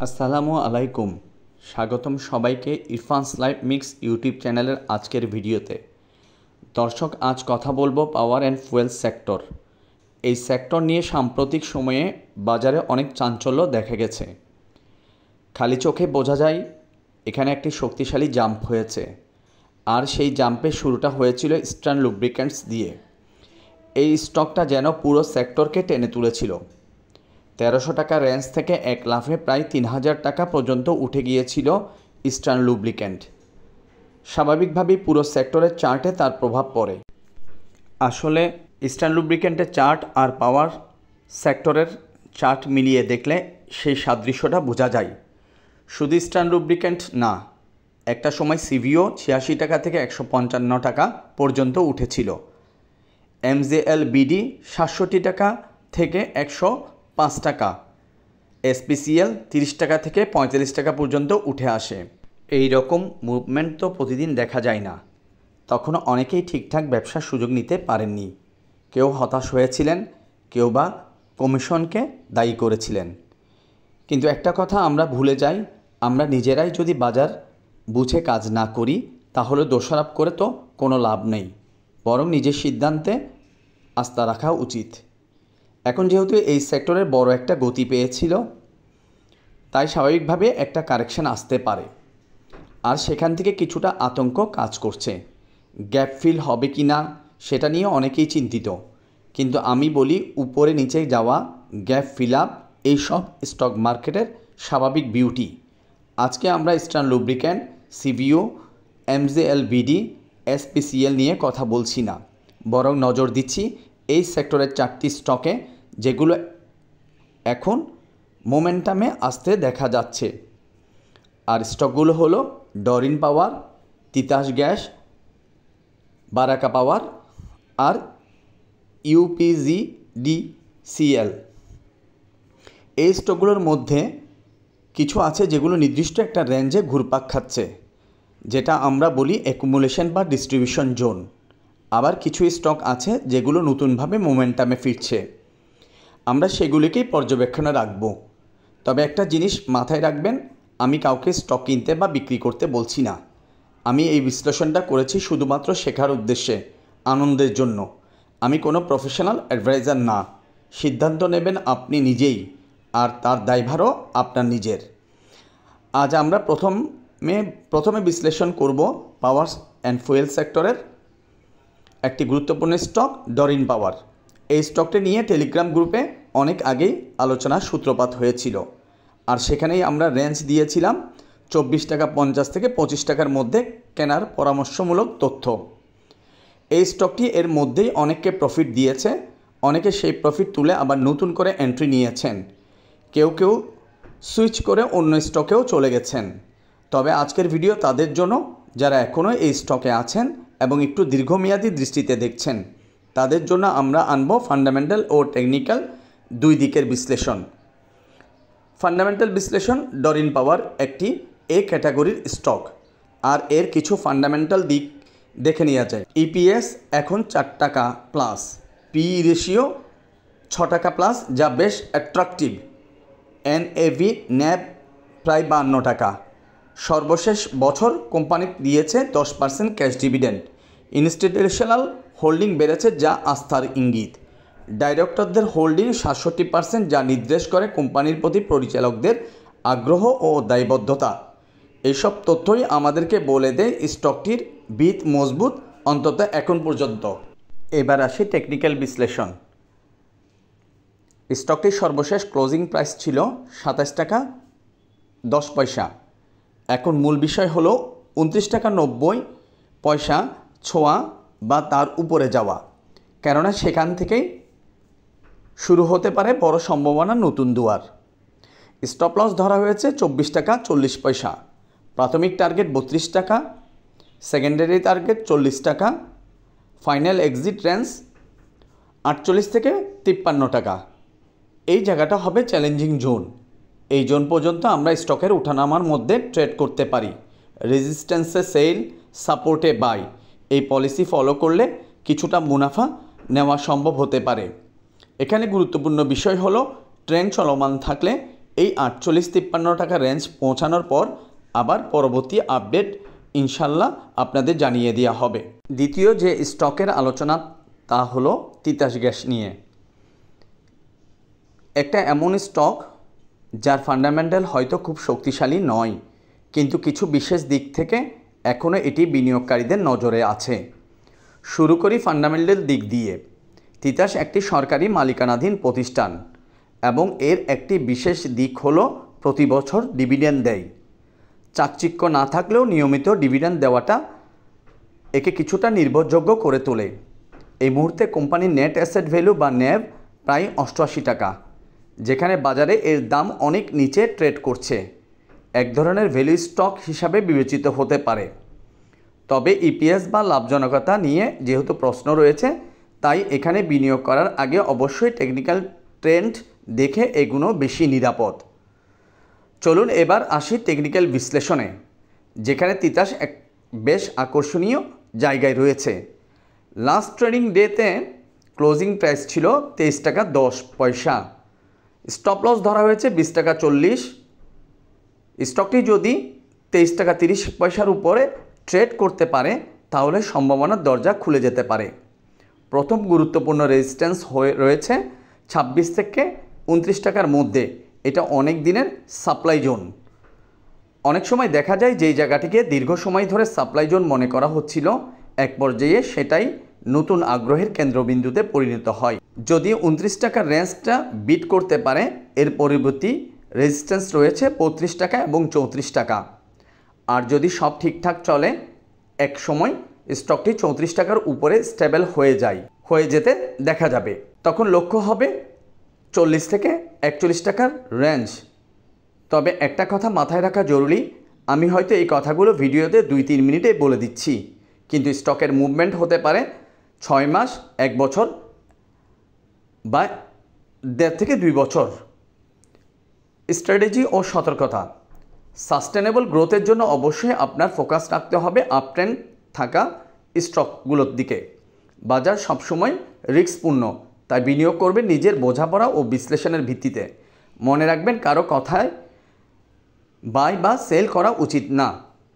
আসসালামু আলাইকুম। স্বাগতম সবাইকে ইরফানস লাইভ মিক্স ইউটিউব চ্যানেলের আজকের ভিডিওতে। দর্শক, আজ কথা বলবো পাওয়ার অ্যান্ড ফুয়েল সেক্টর। এই সেক্টর নিয়ে সাম্প্রতিক সময়ে বাজারে অনেক চাঞ্চল্য দেখা গেছে। খালি চোখে বোঝা যায় এখানে একটি শক্তিশালী জাম্প হয়েছে, আর সেই জাম্পের শুরুটা হয়েছিল ইস্টার্ন লুব্রিক্যান্টস দিয়ে। এই স্টকটা যেন পুরো সেক্টরকে টেনে তুলেছিল। 1300 টাকা রেঞ্জ থেকে এক লাফে প্রায় 3000 টাকা পর্যন্ত উঠে গিয়েছিল ইস্টার্ন লুব্রিক্যান্ট। স্বাভাবিকভাবেই পুরো সেক্টরের চার্টে তার প্রভাব পড়ে। আসলে ইস্টার্ন লুব্রিক্যান্টের চার্ট আর পাওয়ার সেক্টরের চার্ট মিলিয়ে দেখলে সেই সাদৃশ্যটা বোঝা যায়। শুধু ইস্টার্ন লুব্রিক্যান্ট না, একটা সময় সিভিও 86 টাকা থেকে 155 টাকা পর্যন্ত উঠেছিল। এমজেএল বিডি 67 টাকা থেকে 105 টাকা, এসপিসিএল 30 টাকা থেকে 45 টাকা পর্যন্ত উঠে আসে। এই রকম মুভমেন্ট তো প্রতিদিন দেখা যায় না। তখন অনেকেই ঠিকঠাক ব্যবসার সুযোগ নিতে পারেননি। কেউ হতাশ হয়েছিলেন, কেউ বা কমিশনকে দায়ী করেছিলেন। কিন্তু একটা কথা আমরা ভুলে যাই, আমরা নিজেরাই যদি বাজার বুঝে কাজ না করি তাহলে দোষারোপ করে তো কোনো লাভ নেই, বরং নিজের সিদ্ধান্তে আস্থা রাখা উচিত। এখন যেহেতু এই সেক্টরের বড় একটা গতি পেয়েছিল, তাই স্বাভাবিকভাবে একটা কারেকশন আসতে পারে, আর সেখান থেকে কিছুটা আতঙ্ক কাজ করছে। গ্যাপ ফিল হবে কি না সেটা নিয়ে অনেকেই চিন্তিত, কিন্তু আমি বলি উপরে নিচে যাওয়া, গ্যাপ ফিল আপ এইসব স্টক মার্কেটের স্বাভাবিক বিউটি। আজকে আমরা eastern lubricant, সিভিও, MJL BD, SPCL নিয়ে কথা বলছি না, বরং নজর দিচ্ছি এই সেক্টরের 4টি স্টকে যেগুলো এখন মোমেন্টামে আসতে দেখা যাচ্ছে। আর স্টকগুলো হলো ডরিন পাওয়ার, তিতাস গ্যাস, বারাকা পাওয়ার আর ইউপিজিডিসিএল। এই স্টকগুলোর মধ্যে কিছু আছে যেগুলো নির্দিষ্ট একটা রেঞ্জে ঘুরপাক খাচ্ছে, যেটা আমরা বলি অ্যাকুমুলেশন বা ডিস্ট্রিবিউশন জোন। আবার কিছু স্টক আছে যেগুলো নতুনভাবে মোমেন্টামে ফিরছে। আমরা সেগুলিকেই পর্যবেক্ষণে রাখব। তবে একটা জিনিস মাথায় রাখবেন, আমি কাউকে স্টক কিনতে বা বিক্রি করতে বলছি না। আমি এই বিশ্লেষণটা করেছি শুধুমাত্র শেখার উদ্দেশ্যে, আনন্দের জন্য। আমি কোনো প্রফেশনাল অ্যাডভাইজার না। সিদ্ধান্ত নেবেন আপনি নিজেই, আর তার দায়ভারও আপনার নিজের। আজ আমরা প্রথমে বিশ্লেষণ করব পাওয়ার অ্যান্ড ফুয়েল সেক্টরের একটি গুরুত্বপূর্ণ স্টক, ডরিন পাওয়ার। এই স্টকটি নিয়ে টেলিগ্রাম গ্রুপে অনেক আগেই আলোচনার সূত্রপাত হয়েছিল, আর সেখানেই আমরা রেঞ্জ দিয়েছিলাম 24 টাকা 50 থেকে 25 টাকার মধ্যে কেনার পরামর্শমূলক তথ্য। এই স্টকটি এর মধ্যেই অনেককে প্রফিট দিয়েছে, অনেকে সেই প্রফিট তুলে আবার নতুন করে এন্ট্রি নিয়েছেন, কেউ কেউ সুইচ করে অন্য স্টকেও চলে গেছেন। তবে আজকের ভিডিও তাদের জন্য যারা এখনও এই স্টকে আছেন এবং একটু দীর্ঘমেয়াদী দৃষ্টিতে দেখছেন। তাদের জন্য আমরা আনব ফান্ডামেন্টাল ও টেকনিক্যাল দুই দিকের বিশ্লেষণ। ফান্ডামেন্টাল বিশ্লেষণ, ডরিন পাওয়ার একটি এ ক্যাটাগরির স্টক, আর এর কিছু ফান্ডামেন্টাল দিক দেখে নেওয়া যায়। ইপিএস এখন 4 টাকা প্লাস, পি রেশিও 6 টাকা প্লাস, যা বেশ অ্যাট্রাকটিভ। এনএভি ন্যাব প্রায় 52 টাকা। সর্বশেষ বছর কোম্পানি দিয়েছে 10% ক্যাশ ডিভিডেন্ড। ইনস্টিটিউশনাল হোল্ডিং বেড়েছে, যা আস্থার ইঙ্গিত। ডাইরেক্টরদের হোল্ডিং 67%, যা নির্দেশ করে কোম্পানির প্রতি পরিচালকদের আগ্রহ ও দায়বদ্ধতা। এইসব তথ্যই আমাদেরকে বলে দেয় স্টকটির ভিত মজবুত, অন্তত এখন পর্যন্ত। এবার আসি টেকনিক্যাল বিশ্লেষণ। স্টকটির সর্বশেষ ক্লোজিং প্রাইস ছিল 27 টাকা 10 পয়সা। এখন মূল বিষয় হলো 29 টাকা 90 পয়সা ছোঁয়া বা তার উপরে যাওয়া, কেননা সেখান থেকেই শুরু হতে পারে বড় সম্ভাবনা নতুন দুয়ার। স্টপ লস ধরা হয়েছে 24 টাকা 40 পয়সা। প্রাথমিক টার্গেট 32 টাকা, সেকেন্ডারি টার্গেট 40 টাকা, ফাইনাল এক্সিট রেঞ্জ 48 থেকে 53 টাকা। এই জায়গাটা হবে চ্যালেঞ্জিং জোন। এই জোন পর্যন্ত আমরা স্টকের ওঠানামার মধ্যে ট্রেড করতে পারি। রেজিস্ট্যান্সে সেল, সাপোর্টে বাই, এই পলিসি ফলো করলে কিছুটা মুনাফা নেওয়া সম্ভব হতে পারে। এখানে গুরুত্বপূর্ণ বিষয় হলো ট্রেন্ড চলমান থাকলে এই 48-53 টাকা রেঞ্জ পৌঁছানোর পর আবার পরবর্তী আপডেট ইনশাল্লাহ আপনাদের জানিয়ে দেওয়া হবে। দ্বিতীয় যে স্টকের আলোচনা তা হলো তিতাস গ্যাস নিয়ে। একটা এমন স্টক যার ফান্ডামেন্টাল হয়তো খুব শক্তিশালী নয়, কিন্তু কিছু বিশেষ দিক থেকে এখনও এটি বিনিয়োগকারীদের নজরে আছে। শুরু করি ফান্ডামেন্টাল দিক দিয়ে। তিতাস একটি সরকারি মালিকানাধীন প্রতিষ্ঠান এবং এর একটি বিশেষ দিক হলো প্রতি বছর ডিভিডেন্ড দেয়। চাকচিক্য না থাকলেও নিয়মিত ডিভিডেন্ড দেওয়াটা একে কিছুটা নির্ভরযোগ্য করে তোলে। এই মুহূর্তে কোম্পানির নেট অ্যাসেট ভ্যালু বা ন্যাভ প্রায় 88 টাকা, যেখানে বাজারে এর দাম অনেক নিচে ট্রেড করছে। এক ধরনের ভ্যালু স্টক হিসাবে বিবেচিত হতে পারে। তবে ইপিএস বা লাভজনকতা নিয়ে যেহেতু প্রশ্ন রয়েছে, তাই এখানে বিনিয়োগ করার আগে অবশ্যই টেকনিক্যাল ট্রেন্ড দেখে এগুলো বেশি নিরাপদ। চলুন এবার আসি টেকনিক্যাল বিশ্লেষণে, যেখানে তিতাস এক বেশ আকর্ষণীয় জায়গায় রয়েছে। লাস্ট ট্রেডিং ডেতে ক্লোজিং প্রাইস ছিল 23 টাকা 10 পয়সা। স্টপ লস ধরা হয়েছে 20 টাকা 40। স্টকটি যদি 23 টাকা 30 পয়সার উপরে ট্রেড করতে পারে তাহলে সম্ভাবনার দরজা খুলে যেতে পারে। প্রথম গুরুত্বপূর্ণ রেজিস্ট্যান্স হয়ে রয়েছে 26 থেকে 29 টাকার মধ্যে। এটা অনেক দিনের সাপ্লাই জোন। অনেক সময় দেখা যায় যেই জায়গাটিকে দীর্ঘ সময় ধরে সাপ্লাই জোন মনে করা হচ্ছিল, এক পর্যায়ে সেটাই নতুন আগ্রহের কেন্দ্রবিন্দুতে পরিণত হয়। যদি 29 টাকার রেঞ্জটা বিট করতে পারে, এর পরবর্তী রেজিস্ট্যান্স রয়েছে 35 টাকা এবং 34 টাকা। আর যদি সব ঠিকঠাক চলে, এক সময় স্টকটি 34 টাকার উপরে স্টেবল হয়ে যেতে দেখা যাবে। তখন লক্ষ্য হবে 40 থেকে 41 টাকার রেঞ্জ। তবে একটা কথা মাথায় রাখা জরুরি, আমি হয়তো এই কথাগুলো ভিডিওতে 2-3 মিনিটে বলে দিচ্ছি, কিন্তু স্টকের মুভমেন্ট হতে পারে 6 মাস, 1 বছর বা 1.5 থেকে 2 বছর। স্ট্র্যাটেজি ও সতর্কতা। সাস্টেনেবল গ্রোথের জন্য অবশ্যই আপনার ফোকাস রাখতে হবে আপট্রেন্ড থাকা স্টকগুলোর দিকে। বাজার সবসময় রিস্কপূর্ণ, তাই বিনিয়োগ করবেন নিজের বোঝাপড়া ও বিশ্লেষণের ভিত্তিতে। মনে রাখবেন, কারো কথায় বাই বা সেল করা উচিত না।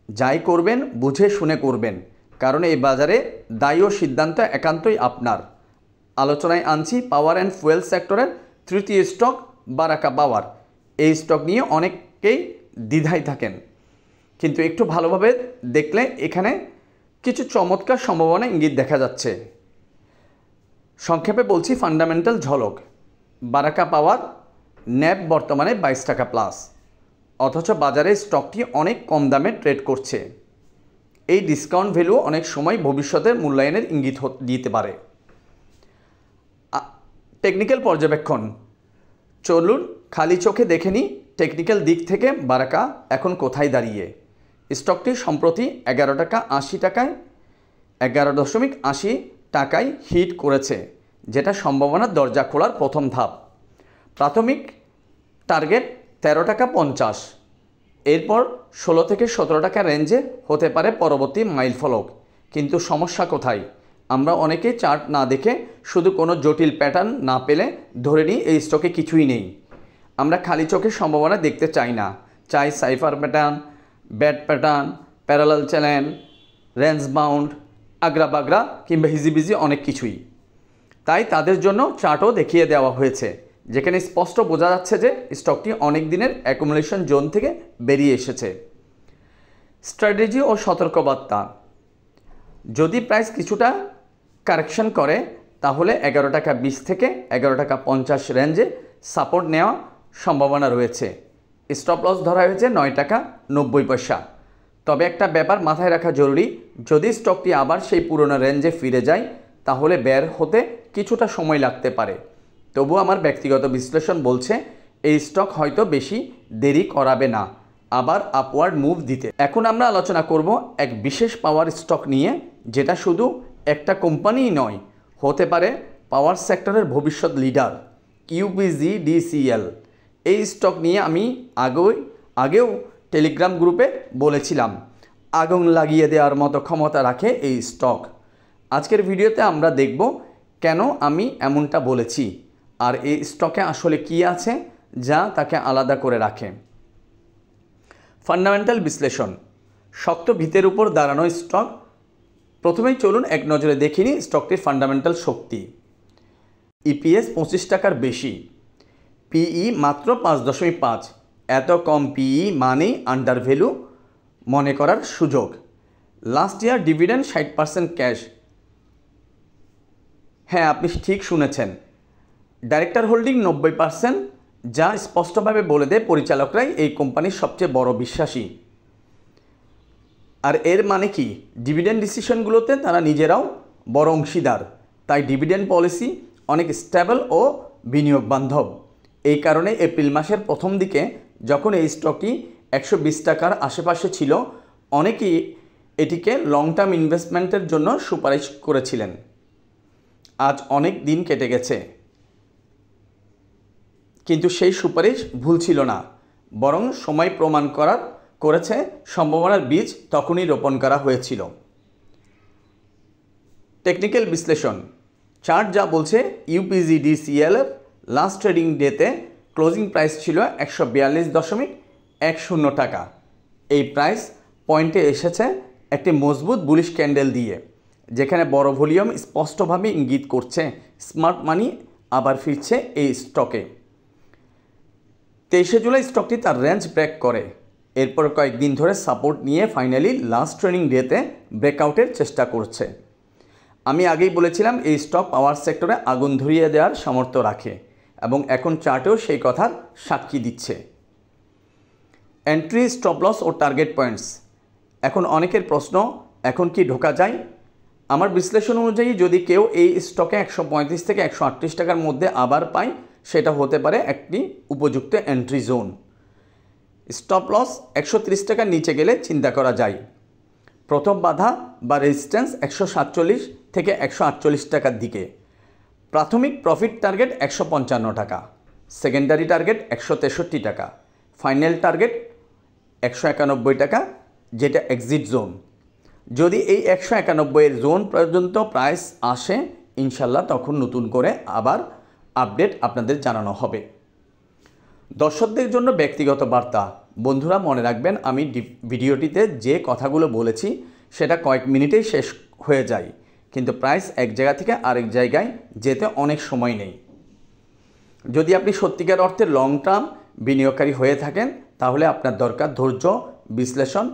যাই করবেন বুঝে শুনে করবেন, কারণ এই বাজারে দায়ী ও সিদ্ধান্ত একান্তই আপনার। আলোচনায় আনছি পাওয়ার অ্যান্ড ফুয়েল সেক্টরের তৃতীয় স্টক বারাকা পাওয়ার। এই স্টক নিয়ে অনেকেই দ্বিধায় থাকেন, কিন্তু একটু ভালোভাবে দেখলে এখানে কিছু চমৎকার সম্ভাবনা ইঙ্গিত দেখা যাচ্ছে। সংক্ষেপে বলছি, ফান্ডামেন্টাল ঝলক। বারাকা পাওয়ার ন্যাব বর্তমানে 22 টাকা প্লাস, অথচ বাজারে স্টকটি অনেক কম দামে ট্রেড করছে। এই ডিসকাউন্ট ভ্যালু অনেক সময় ভবিষ্যতের মূল্যায়নের ইঙ্গিত দিতে পারে। টেকনিক্যাল পর্যবেক্ষণ। চলুন খালি চোখে দেখে নিই টেকনিক্যাল দিক থেকে বারাকা এখন কোথায় দাঁড়িয়ে। স্টকটি সম্প্রতি 11.80 টাকায় হিট করেছে, যেটা সম্ভাবনার দরজা খোলার প্রথম ধাপ। প্রাথমিক টার্গেট 13 টাকা 50। এরপর 16 থেকে 17 টাকা রেঞ্জে হতে পারে পরবর্তী মাইল ফলক। কিন্তু সমস্যা কোথায়? আমরা অনেকেই চার্ট না দেখে শুধু কোনো জটিল প্যাটার্ন না পেলে ধরে নিই এই স্টকে কিছুই নেই। আমরা খালি চোখে সম্ভাবনা দেখতে চাই না, চাই cipher pattern, bat pattern, parallel channel, range bound, Agra Bagra কিংবা হিজিবিজি অনেক কিছুই। তাই তাদের জন্য চার্টও দেখিয়ে দেওয়া হয়েছে, যেখানে স্পষ্ট বোঝা যাচ্ছে যে স্টকটি অনেক দিনের অ্যাকুমুলেশন জোন থেকে বেরিয়ে এসেছে। স্ট্র্যাটেজি ও সতর্কবার্তা। যদি প্রাইস কিছুটা কারেকশন করে তাহলে 11 টাকা 20 থেকে 11 টাকা 50 রেঞ্জে সাপোর্ট নেওয়া সম্ভাবনা রয়েছে। স্টপ লস ধরা হয়েছে 9 টাকা 90 পয়সা। তবে একটা ব্যাপার মাথায় রাখা জরুরি, যদি স্টকটি আবার সেই পুরনো রেঞ্জে ফিরে যায় তাহলে বের হতে কিছুটা সময় লাগতে পারে। তবু আমার ব্যক্তিগত বিশ্লেষণ বলছে এই স্টক হয়তো বেশি দেরি করাবে না আবার আপওয়ার্ড মুভ দিতে। এখন আমরা আলোচনা করব এক বিশেষ পাওয়ার স্টক নিয়ে, যেটা শুধু একটা কোম্পানিই নয়, হতে পারে পাওয়ার সেক্টরের ভবিষ্যৎ লিডার ইউপিজিডিসিএল। এই স্টক নিয়ে আমি আগেও টেলিগ্রাম গ্রুপে বলেছিলাম, আগুন লাগিয়ে দেওয়ার মতো ক্ষমতা রাখে এই স্টক। আজকের ভিডিওতে আমরা দেখব কেন আমি এমনটা বলেছি, আর এই স্টকে আসলে কি আছে যা তাকে আলাদা করে রাখে। ফান্ডামেন্টাল বিশ্লেষণ, শক্ত ভিতের উপর দাঁড়ানো স্টক। প্রথমেই চলুন এক নজরে দেখে নিই স্টকটির ফান্ডামেন্টাল শক্তি। ইপিএস 25 টাকার বেশি, পিই মাত্র 5.5, এত কম পিই মানেই আন্ডার ভ্যালু মনে করার সুযোগ। Last year dividend 60% cash. হ্যাঁ, আপনি ঠিক শুনেছেন, ডাইরেক্টর হোল্ডিং 90%, যা স্পষ্টভাবে বলে দেয় পরিচালকরাই এই কোম্পানির সবচেয়ে বড় বিশ্বাসী। আর এর মানে কি, ডিভিডেন্ড ডিসিশনগুলোতে তারা নিজেরাও বড় অংশীদার, তাই ডিভিডেন্ড পলিসি অনেক স্টেবল ও বিনিয়োগ বান্ধব। এই কারণে এপ্রিল মাসের প্রথম দিকে যখন এই স্টকটি 120 টাকার আশেপাশে ছিল, অনেকেই এটিকে লং টার্ম ইনভেস্টমেন্টের জন্য সুপারিশ করেছিলেন। আজ অনেক দিন কেটে গেছে, কিন্তু সেই সুপারিশ ভুল ছিল না, বরং সময় প্রমাণ করেছে সম্ভাবনার বীজ তখনই রোপণ করা হয়েছিল। টেকনিক্যাল বিশ্লেষণ, চার্ট যা বলছে ইউপিজিডিসিএল এর লাস্ট ট্রেডিং ডেতে ক্লোজিং প্রাইস ছিল 142.10 টাকা। এই প্রাইস পয়েন্টে এসেছে একটি মজবুত বুলিশ ক্যান্ডেল দিয়ে, যেখানে বড় ভলিউম স্পষ্টভাবে ইঙ্গিত করছে স্মার্ট মানি আবার ফিরছে এই স্টকে। 23 জুলাই স্টকটি তার রেঞ্জ ব্রেক করে, এরপর কয়েকদিন ধরে সাপোর্ট নিয়ে ফাইনালি লাস্ট ট্রেডিং ডেতে ব্রেকআউটের চেষ্টা করছে। আমি আগেই বলেছিলাম এই স্টক পাওয়ার সেক্টরে আগুন ধরিয়ে দেওয়ার সামর্থ্য রাখে, এবং এখন চার্টেও সেই কথার সাক্ষী দিচ্ছে। এন্ট্রি, স্টপ লস ও টার্গেট পয়েন্টস। এখন অনেকের প্রশ্ন, এখন কি ঢোকা যায়? আমার বিশ্লেষণ অনুযায়ী যদি কেউ এই স্টকে 135 থেকে 138 টাকার মধ্যে আবার পায়, সেটা হতে পারে একটি উপযুক্ত এন্ট্রি জোন। স্টপ লস 130 টাকার নিচে গেলে চিন্তা করা যায়। প্রথম বাধা বা রেজিস্ট্যান্স 147 থেকে 148 টাকার দিকে। প্রাথমিক প্রফিট টার্গেট 155 টাকা, সেকেন্ডারি টার্গেট 163 টাকা, ফাইনাল টার্গেট 191 টাকা, যেটা এক্সিট জোন। যদি এই 191 জোন পর্যন্ত প্রাইস আসে, ইনশাল্লাহ তখন নতুন করে আবার আপডেট আপনাদের জানানো হবে। দর্শকদের জন্য ব্যক্তিগত বার্তা, বন্ধুরা মনে রাখবেন, আমি ভিডিওটিতে যে কথাগুলো বলেছি সেটা কয়েক মিনিটেই শেষ হয়ে যায়, কিন্তু প্রাইস এক জায়গা থেকে আরেক জায়গায় যেতে অনেক সময় নেই। যদি আপনি সত্যিকার অর্থে লং টার্ম বিনিয়োগকারী হয়ে থাকেন, তাহলে আপনার দরকার ধৈর্য, বিশ্লেষণ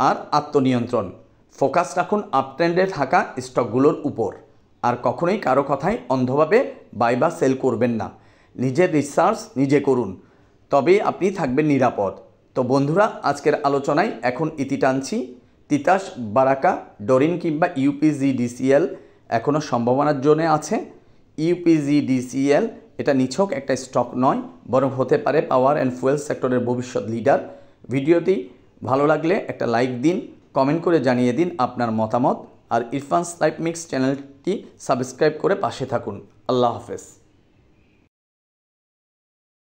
আর আত্মনিয়ন্ত্রণ। ফোকাস রাখুন আপট্রেন্ডে থাকা স্টকগুলোর উপর, আর কখনোই কারো কথায় অন্ধভাবে বাই বা সেল করবেন না। নিজের রিসার্চ নিজে করুন, তবেই আপনি থাকবেন নিরাপদ। তো বন্ধুরা, আজকের আলোচনায় এখন ইতি টানছি। তিতাস, বারাকা, ডরিন কিংবা ইউপিজিডিসিএল এখনও সম্ভাবনার জোনে আছে। ইউপিজিডিসিএল এটা নিছক একটা স্টক নয়, বরং হতে পারে পাওয়ার অ্যান্ড ফুয়েল সেক্টরের ভবিষ্যৎ লিডার। ভিডিওটি ভালো লাগলে একটা লাইক দিন, কমেন্ট করে জানিয়ে দিন আপনার মতামত, আর ইরফানস লাইফ মিক্স চ্যানেলটি সাবস্ক্রাইব করে পাশে থাকুন। আল্লাহ হাফেজ।